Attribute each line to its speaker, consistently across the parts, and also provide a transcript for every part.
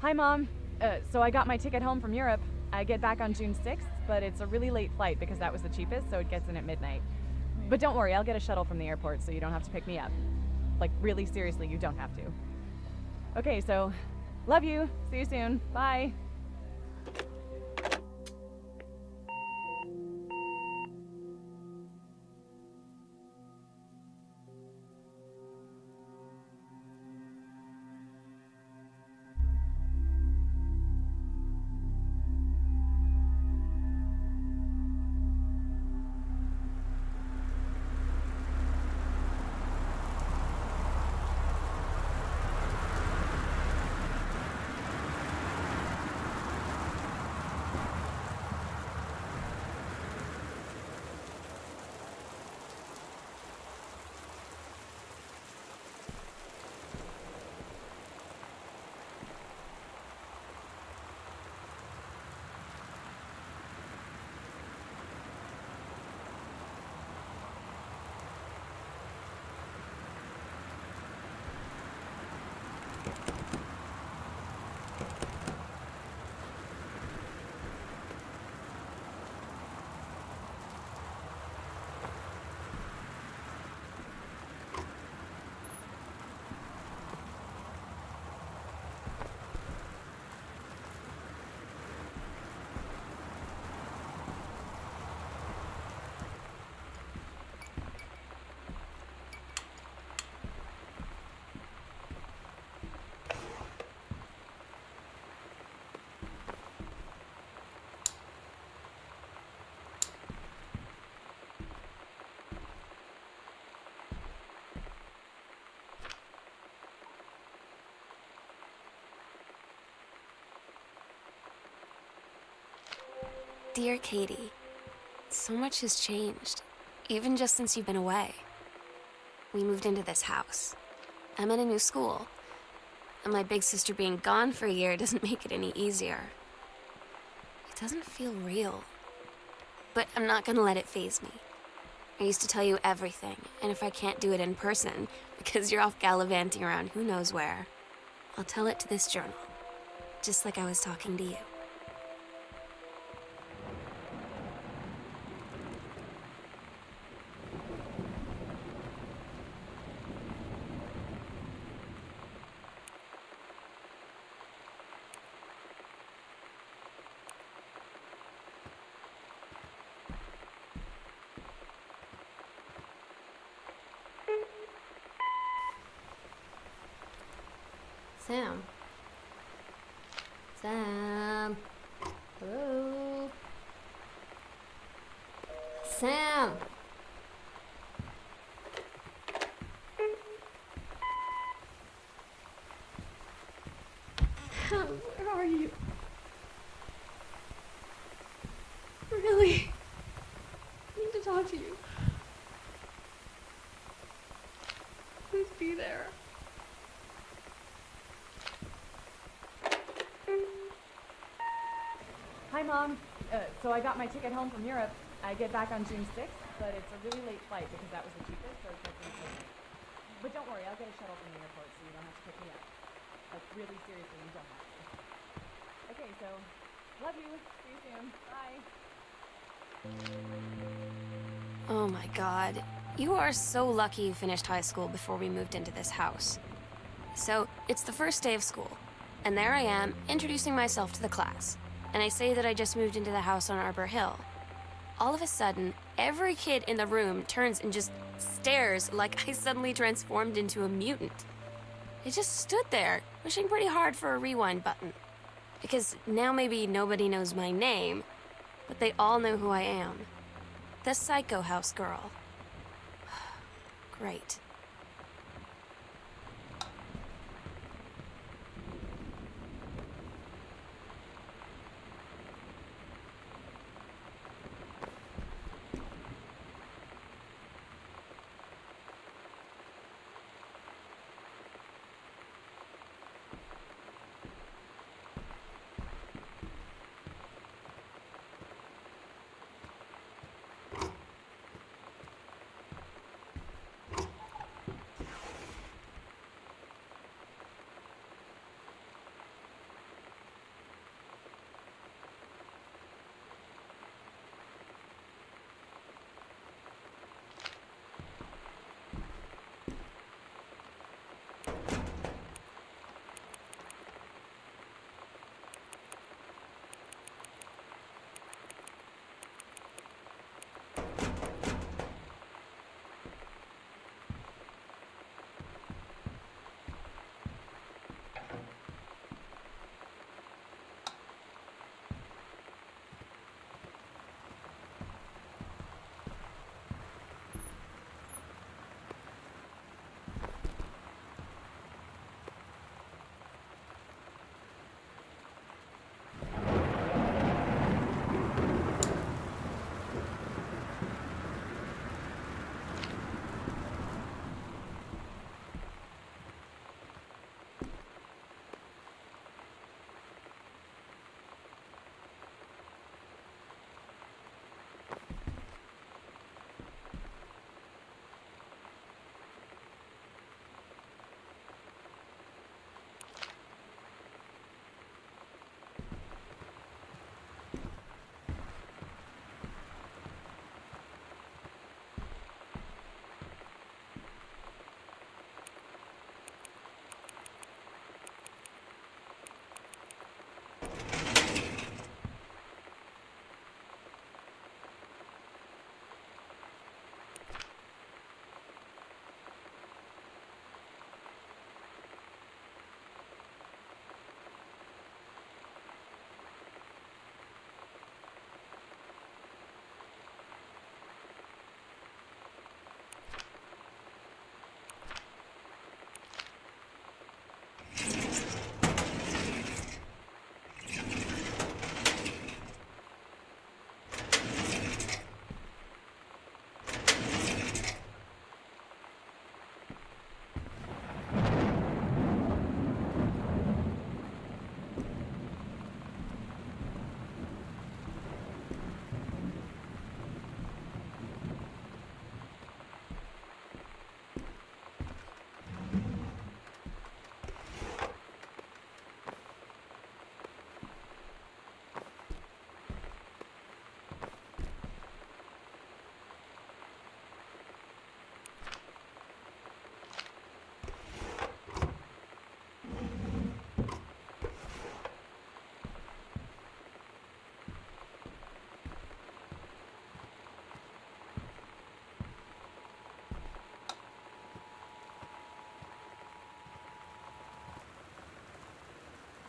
Speaker 1: Hi, Mom. So I got my ticket home from Europe. I get back on June 6th, but it's a really late flight because that was the cheapest, so it gets in at midnight. But don't worry, I'll get a shuttle from the airport so you don't have to pick me up. Like, really seriously, you don't have to. Okay, so love you. See you soon. Bye.
Speaker 2: Dear Katie, so much has changed, even just since you've been away. We moved into this house. I'm in a new school, and my big sister being gone for a year doesn't make it any easier. It doesn't feel real, but I'm not gonna let it faze me. I used to tell you everything, and if I can't do it in person, because you're off gallivanting around who knows where, I'll tell it to this journal, just like I was talking to you.
Speaker 3: Sam. Sam. Hello. Sam. Sam, where are you? Really? I need to talk to you. Please be there.
Speaker 1: Hi, Mom. So I got my ticket home from Europe. I get back on June 6th, but it's a really late flight because that was the cheapest, so it gets in at midnight. But don't worry, I'll get a shuttle from the airport so you don't have to pick me up. Like, really seriously, you don't have to. Okay, so love you. See you soon. Bye.
Speaker 2: Oh my God. You are so lucky you finished high school before we moved into this house. So, it's the first day of school, and there I am, introducing myself to the class. And I say that I just moved into the house on Arbor Hill. All of a sudden, every kid in the room turns and just stares like I suddenly transformed into a mutant. I just stood there, wishing pretty hard for a rewind button. Because now maybe nobody knows my name, but they all know who I am. The Psycho House girl. Great.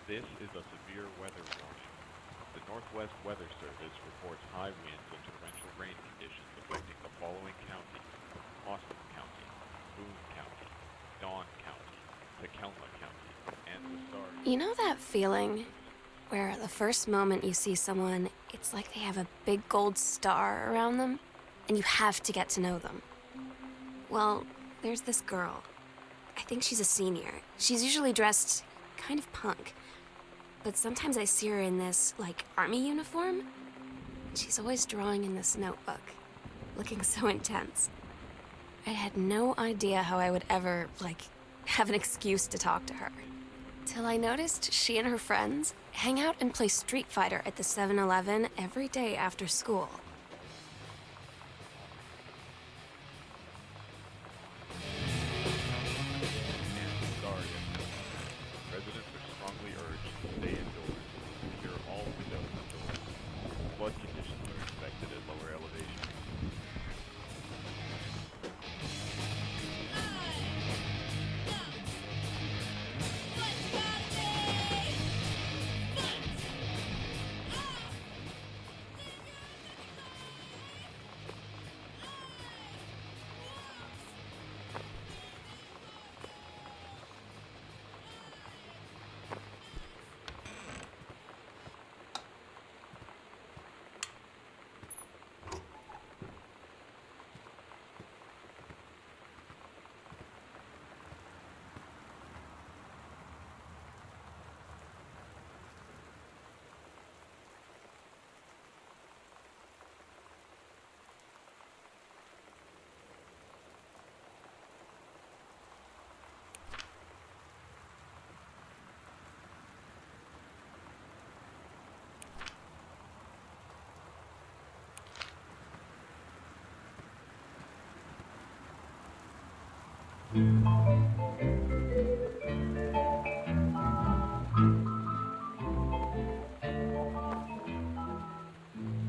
Speaker 4: This is a severe weather warning. The Northwest Weather Service reports high winds and torrential rain conditions affecting the following counties: Austin County, Boone County, Dawn County, Tacoma County, and Passaic.
Speaker 2: You know that feeling where the first moment you see someone, it's like they have a big gold star around them, and you have to get to know them? Well, there's this girl. I think she's a senior. She's usually dressed kind of punk, but sometimes I see her in this, like, army uniform, and she's always drawing in this notebook, looking so intense. I had no idea how I would ever, like, have an excuse to talk to her. Till I noticed she and her friends hang out and play Street Fighter at the 7-Eleven every day after school.
Speaker 4: And Passaic. Residents are strongly urged to stay indoors, secure all windows and doors. Flood conditions are expected at lower elevations.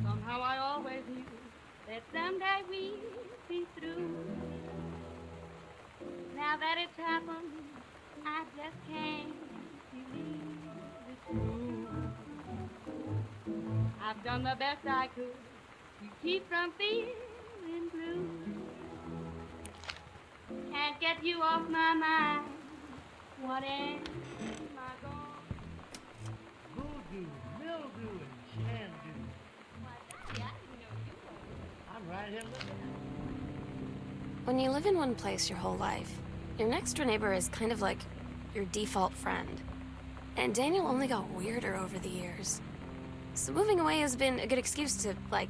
Speaker 5: Somehow I always knew that someday we'd be through. Now that it's happened, I just can't believe it's true. I've done the best I could to keep from feeling blue. Can't get you off my mind. What am I gonna
Speaker 6: Voodoo, mildew, and shandu.
Speaker 5: Why, Daddy, I didn't know you were.
Speaker 6: I'm right here looking at
Speaker 2: When you live in one place your whole life, your next door neighbor is kind of like your default friend. And Daniel only got weirder over the years. So moving away has been a good excuse to, like,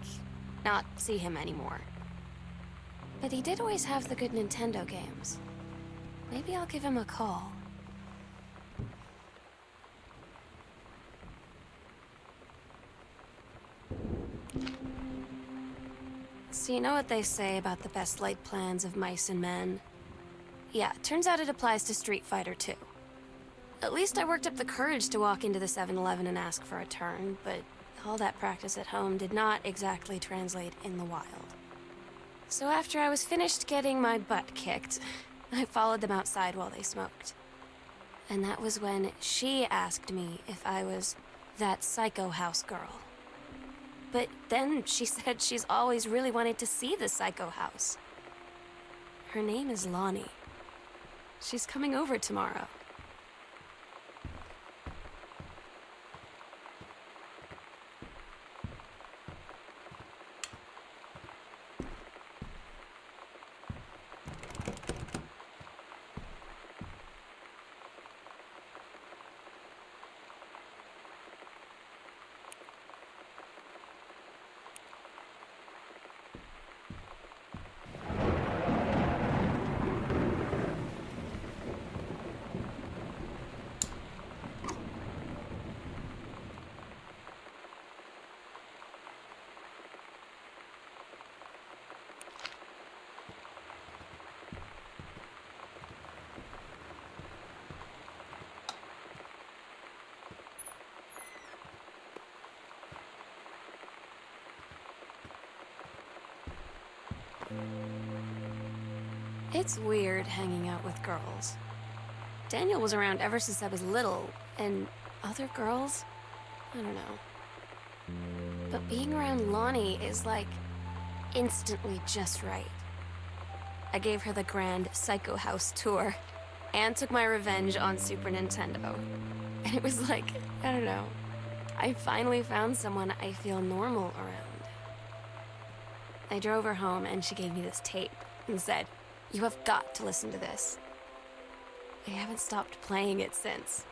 Speaker 2: not see him anymore. But he did always have the good Nintendo games. Maybe I'll give him a call. So you know what they say about the best laid plans of mice and men? Yeah, turns out it applies to Street Fighter too. At least I worked up the courage to walk into the 7-Eleven and ask for a turn, but all that practice at home did not exactly translate in the wild. So after I was finished getting my butt kicked, I followed them outside while they smoked. And that was when she asked me if I was that psycho house girl. But then she said she's always really wanted to see the psycho house. Her name is Lonnie. She's coming over tomorrow. It's weird hanging out with girls. Daniel was around ever since I was little, and other girls, I don't know. But being around Lonnie is like instantly just right. I gave her the grand Psycho House tour and took my revenge on Super Nintendo. And it was like, I don't know, I finally found someone I feel normal around. I drove her home and she gave me this tape and said, "You have got to listen to this." I haven't stopped playing it since.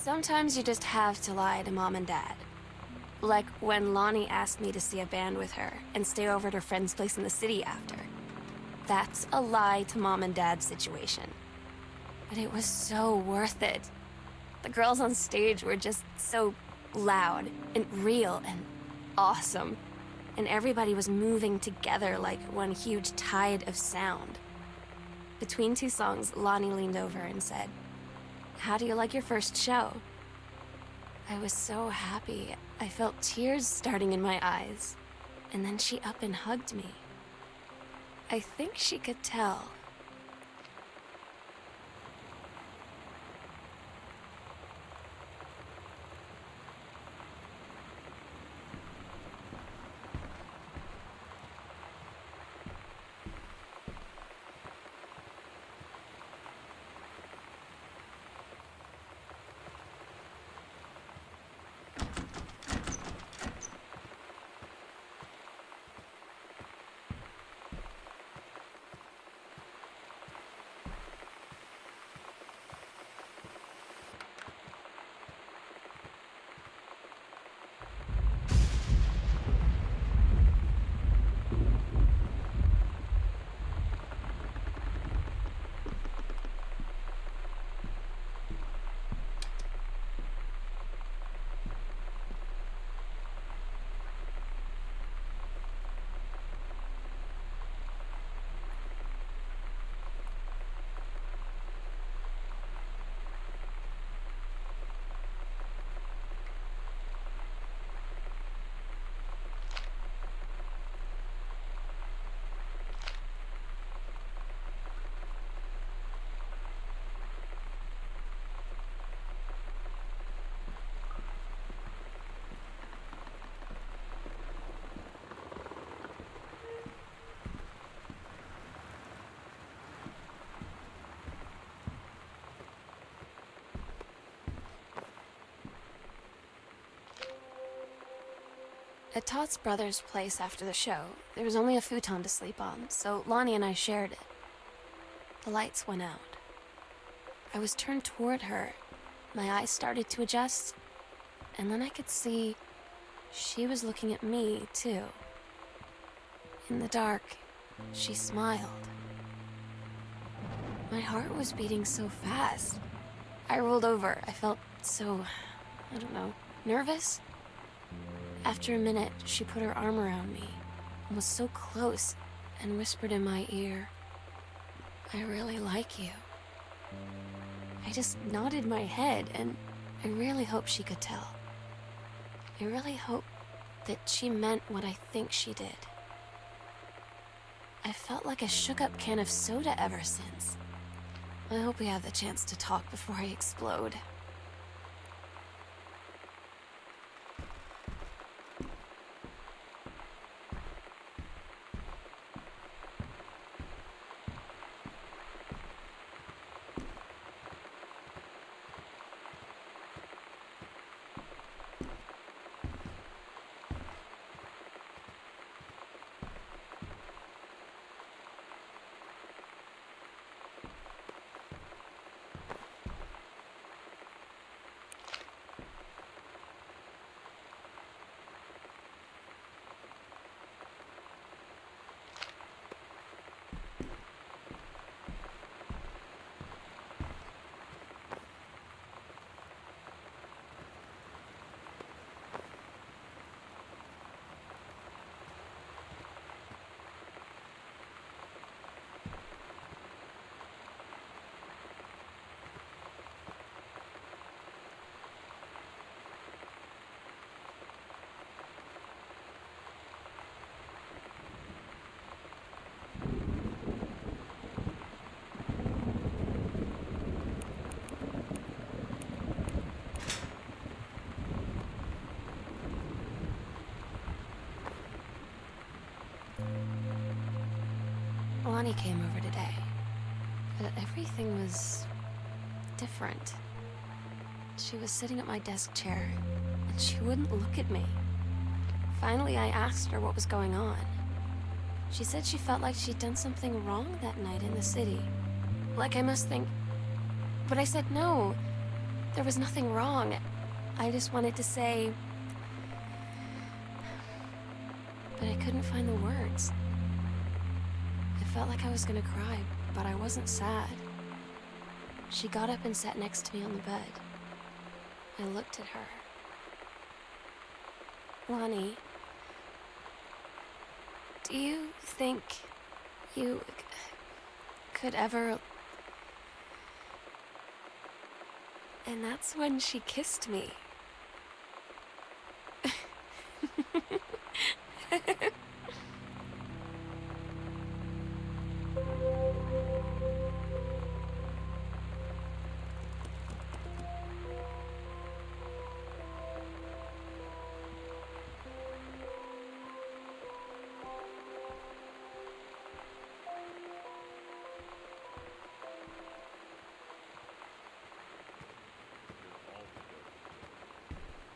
Speaker 2: Sometimes you just have to lie to Mom and Dad. Like when Lonnie asked me to see a band with her and stay over at her friend's place in the city after. That's a lie to Mom and Dad situation. But it was so worth it. The girls on stage were just so loud and real and awesome. And everybody was moving together like one huge tide of sound. Between two songs, Lonnie leaned over and said, "How do you like your first show?" I was so happy. I felt tears starting in my eyes. And then she up and hugged me. I think she could tell. At Todd's brother's place after the show, there was only a futon to sleep on, so Lonnie and I shared it. The lights went out. I was turned toward her. My eyes started to adjust, and then I could see she was looking at me, too. In the dark, she smiled. My heart was beating so fast. I rolled over. I felt so, I don't know, nervous? After a minute, she put her arm around me and was so close and whispered in my ear, "I really like you." I just nodded my head, and I really hope she could tell. I really hope that she meant what I think she did. I felt like a shook-up can of soda ever since. I hope we have the chance to talk before I explode. Lonnie came over today, but everything was different. She was sitting at my desk chair, and she wouldn't look at me. Finally, I asked her what was going on. She said she felt like she'd done something wrong that night in the city. Like I must think... But I said no. there was nothing wrong. I just wanted to say... But I couldn't find the words. I felt like I was gonna cry, but I wasn't sad. She got up and sat next to me on the bed. I looked at her. Lonnie, do you think you could ever... And that's when she kissed me.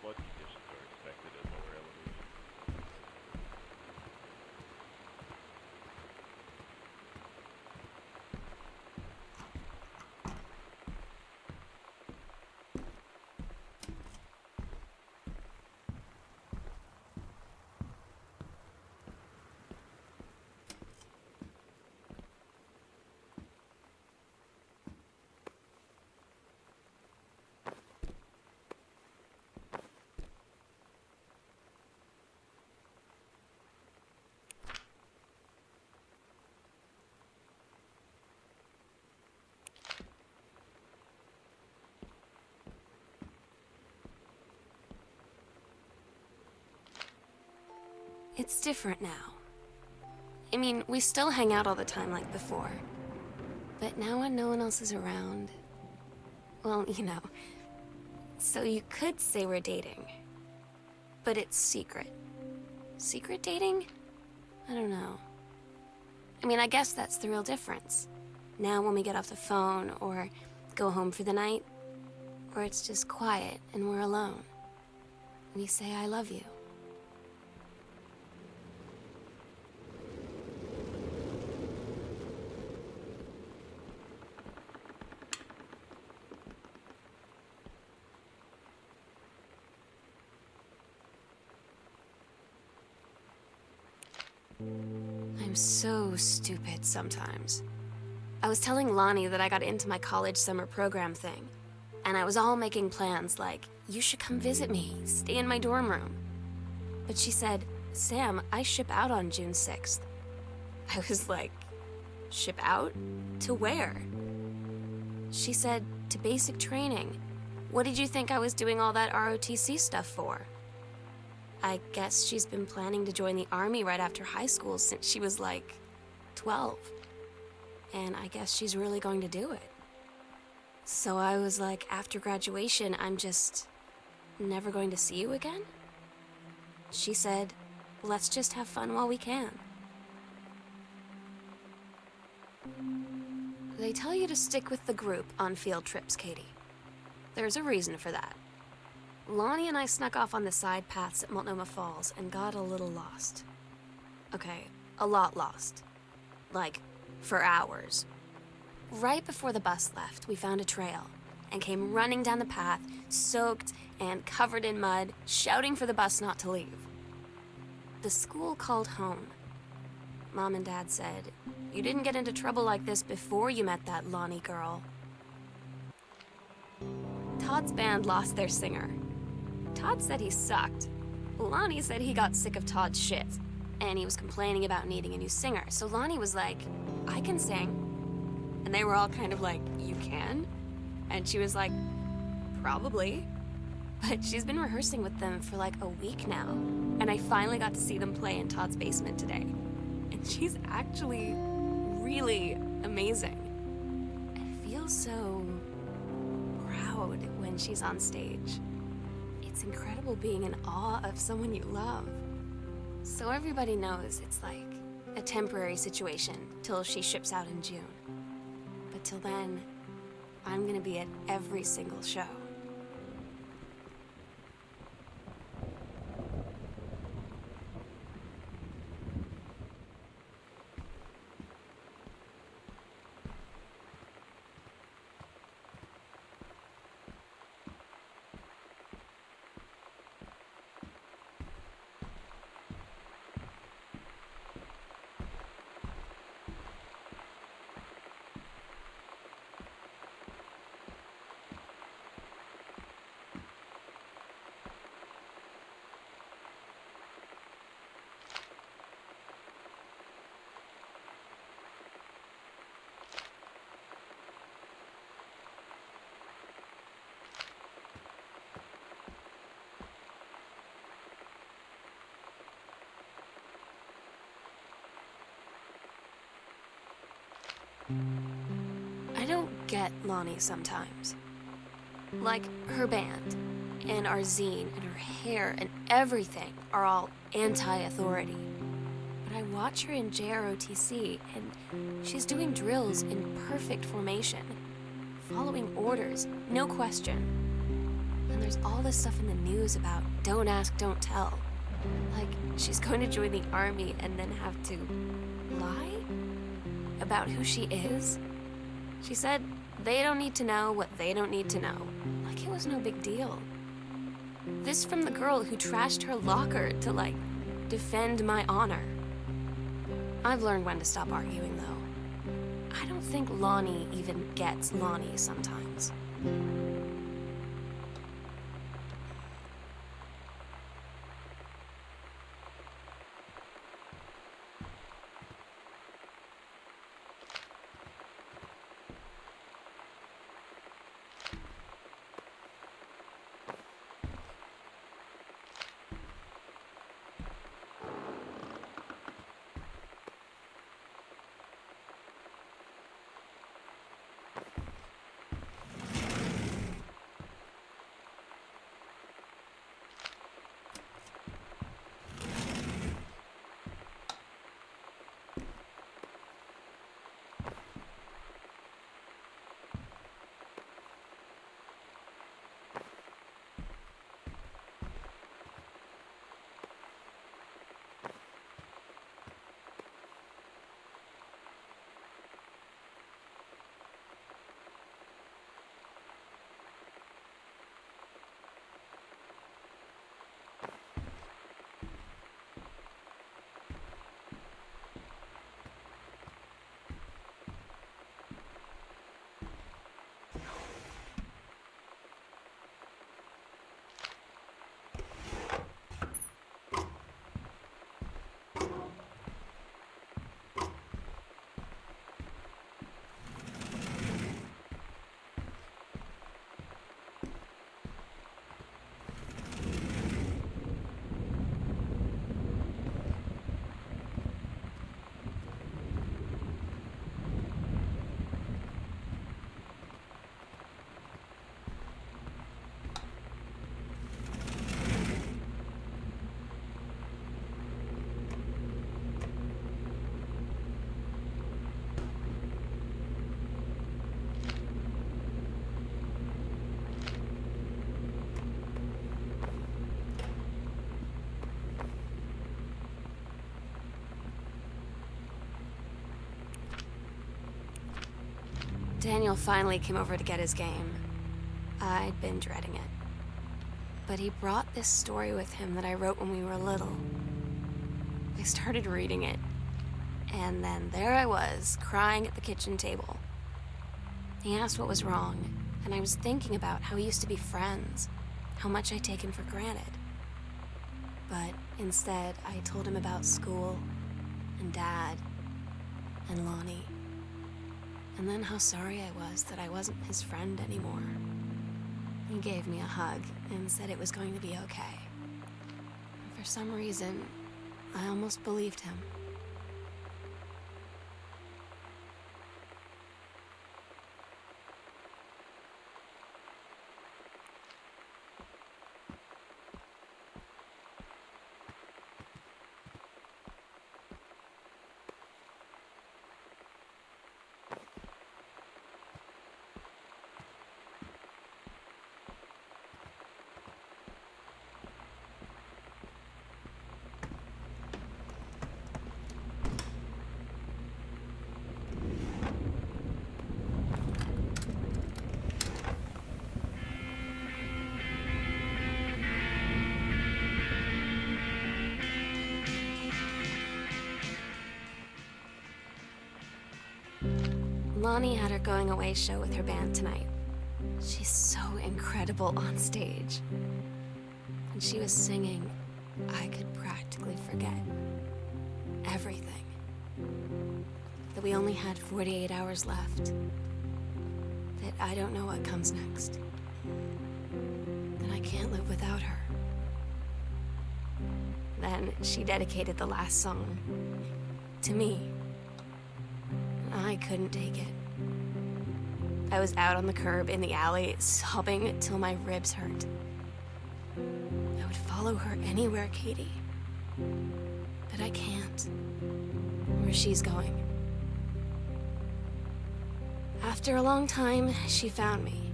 Speaker 4: Flood conditions are expected at lower elevations.
Speaker 2: It's different now. I mean, we still hang out all the time like before. But now when no one else is around... Well, you know. So you could say we're dating. But it's secret. Secret dating? I don't know. I mean, I guess that's the real difference. Now when we get off the phone, or go home for the night, or it's just quiet and we're alone. We say, I love you. I'm so stupid sometimes. I was telling Lonnie that I got into my college summer program thing, and I was all making plans like, you should come visit me, stay in my dorm room. But she said, Sam, I ship out on June 6th. I was like, ship out? To where? She said, to basic training. What did you think I was doing all that ROTC stuff for? I guess she's been planning to join the army right after high school since she was like 12. And I guess she's really going to do it. So I was like, after graduation, I'm just never going to see you again? She said, let's just have fun while we can. They tell you to stick with the group on field trips, Katie. There's a reason for that. Lonnie and I snuck off on the side paths at Multnomah Falls and got a little lost. Okay, a lot lost. Like, for hours. Right before the bus left, we found a trail and came running down the path, soaked and covered in mud, shouting for the bus not to leave. The school called home. Mom and Dad said, you didn't get into trouble like this before you met that Lonnie girl. Todd's band lost their singer. Todd said he sucked. Lonnie said he got sick of Todd's shit, and he was complaining about needing a new singer. So Lonnie was like, I can sing. And they were all kind of like, you can? And she was like, probably. But she's been rehearsing with them for like a week now. And I finally got to see them play in Todd's basement today. And she's actually really amazing. I feel so proud when she's on stage. It's incredible being in awe of someone you love. So everybody knows it's like a temporary situation till she ships out in June. But till then, I'm gonna be at every single show. I don't get Lonnie sometimes. Like, her band, and our zine, and her hair, and everything are all anti-authority. But I watch her in JROTC, and she's doing drills in perfect formation, following orders, no question. And there's all this stuff in the news about don't ask, don't tell. Like, she's going to join the army and then have to lie about who she is. She said they don't need to know what they don't need to know. Like it was no big deal. This from the girl who trashed her locker to, like, defend my honor. I've learned when to stop arguing, though. I don't think Lonnie even gets Lonnie sometimes. Daniel finally came over to get his game. I'd been dreading it. But he brought this story with him that I wrote when we were little. I started reading it, and then there I was, crying at the kitchen table. He asked what was wrong, and I was thinking about how we used to be friends, how much I'd taken for granted. But instead, I told him about school, and Dad, and Lonnie. And then how sorry I was that I wasn't his friend anymore. He gave me a hug and said it was going to be okay. And for some reason, I almost believed him. Lonnie had her going away show with her band tonight. She's so incredible on stage. And she was singing, I could practically forget everything. That we only had 48 hours left. That I don't know what comes next. That I can't live without her. Then she dedicated the last song to me. I couldn't take it. I was out on the curb in the alley, sobbing till my ribs hurt. I would follow her anywhere, Katie. But I can't. Where she's going. After a long time, she found me.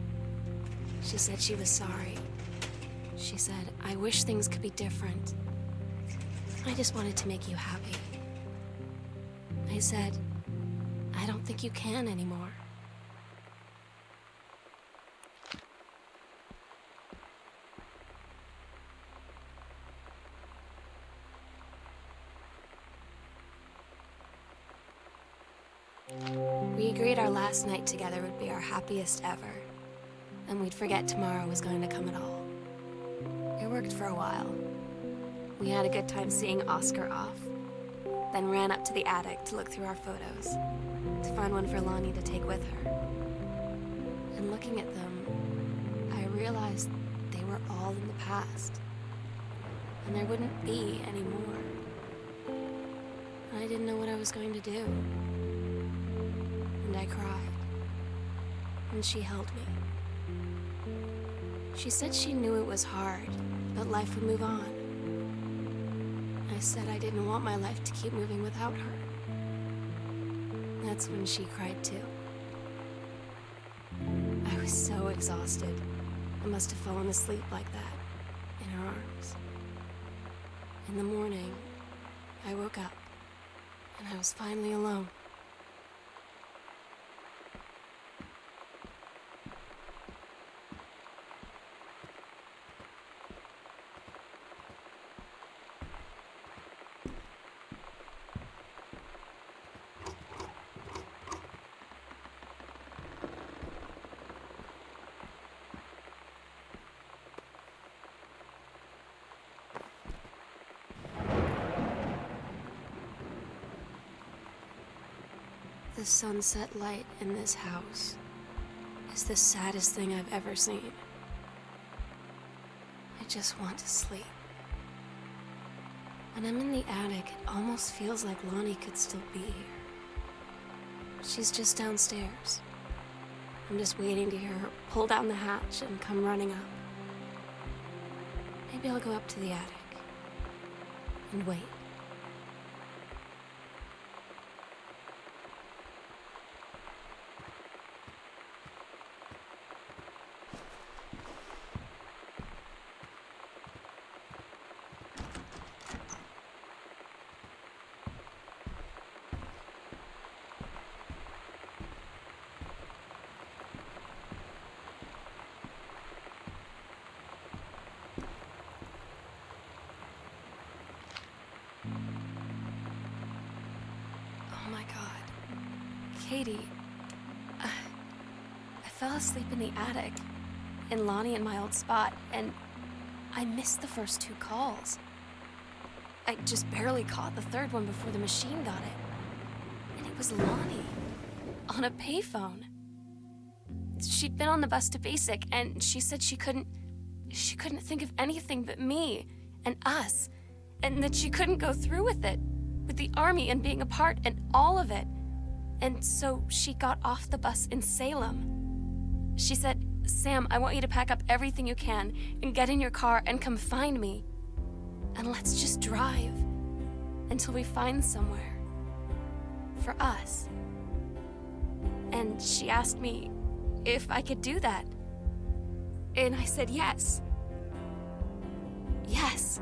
Speaker 2: She said she was sorry. She said, I wish things could be different. I just wanted to make you happy. I said, I don't think you can anymore. We agreed our last night together would be our happiest ever, and we'd forget tomorrow was going to come at all. It worked for a while. We had a good time seeing Oscar off, then ran up to the attic to look through our photos, to find one for Lonnie to take with her. And looking at them, I realized they were all in the past, and there wouldn't be any more. I didn't know what I was going to do. And I cried, and she held me. She said she knew it was hard, but life would move on. I said I didn't want my life to keep moving without her. That's when she cried too. I was so exhausted. I must have fallen asleep like that, in her arms. In the morning, I woke up, and I was finally alone. The sunset light in this house is the saddest thing I've ever seen. I just want to sleep. When I'm in the attic, it almost feels like Lonnie could still be here. She's just downstairs. I'm just waiting to hear her pull down the hatch and come running up. Maybe I'll go up to the attic and wait. Oh my God. Katie. I fell asleep in the attic, in Lonnie in my old spot, and I missed the first 2 calls. I just barely caught the third one before the machine got it. And it was Lonnie, on a payphone. She'd been on the bus to Basic, and she said she couldn't think of anything but me and us, and that she couldn't go through with it, with the army and being apart and all of it. And so she got off the bus in Salem. She said, Sam, I want you to pack up everything you can and get in your car and come find me. And let's just drive until we find somewhere for us. And she asked me if I could do that. And I said yes. Yes.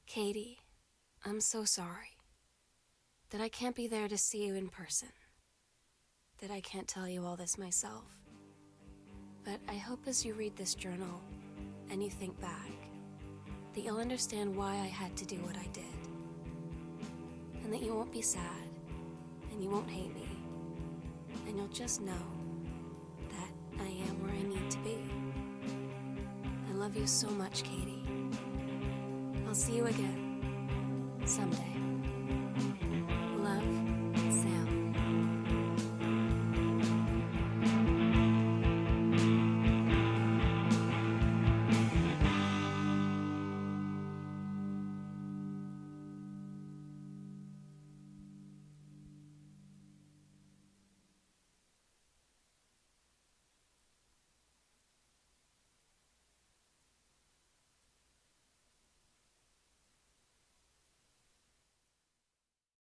Speaker 2: Katie, I'm so sorry that I can't be there to see you in person, that I can't tell you all this myself. But I hope as you read this journal and you think back, that you'll understand why I had to do what I did. And that you won't be sad, and you won't hate me, and you'll just know that I am where I need to be. I love you so much, Katie. I'll see you again someday.